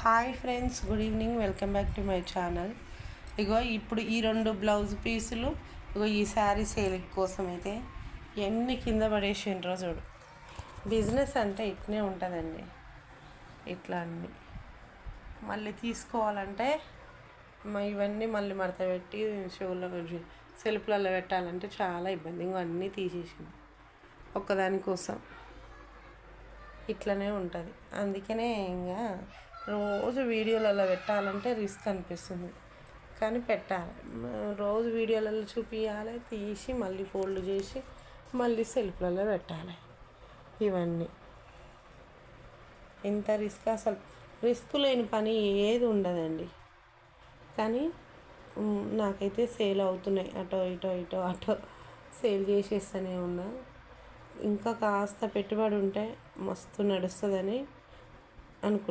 Hi friends, good evening. Welcome back to my channel. ఇగో ఇప్పుడు ఈ 2 బ్లౌజ్ పీసులు ఇగో ఈ శారీ సేల్ కోసం అయితే ఎన్ని కింద పడేసిండ్రో చూడు. బిజినెస్ అంటే ఇట్నే ఉంటుందండి. ఇట్లా అన్నీ మళ్ళీ తీసుకోవాలంటే ఇవన్నీ మళ్ళీ మడత పెట్టి షోలో సెల్ఫ్లలో పెట్టాలంటే చాలా ఇబ్బంది. ఇంకో అన్నీ తీసేసింది ఒక్కదానికోసం. ఇట్లనే ఉంటుంది. అందుకనే ఇంకా రోజు వీడియోలలో పెట్టాలంటే రిస్క్ అనిపిస్తుంది, కానీ పెట్టాలి. రోజు వీడియోలలో చూపించాలి, తీసి మళ్ళీ ఫోల్డ్ చేసి మళ్ళీ సెల్ఫ్లలో పెట్టాలి. ఇవన్నీ ఇంత రిస్క్, అసలు రిస్క్ లేని పని ఏది ఉండదండి. కానీ నాకైతే సేల్ అవుతున్నాయి. అటో సేల్ చేసేస్తూనే ఉన్నా. ఇంకా కాస్త పెట్టుబడి ఉంటే మస్తు నడుస్తుందని అనుకుంటున్నాను.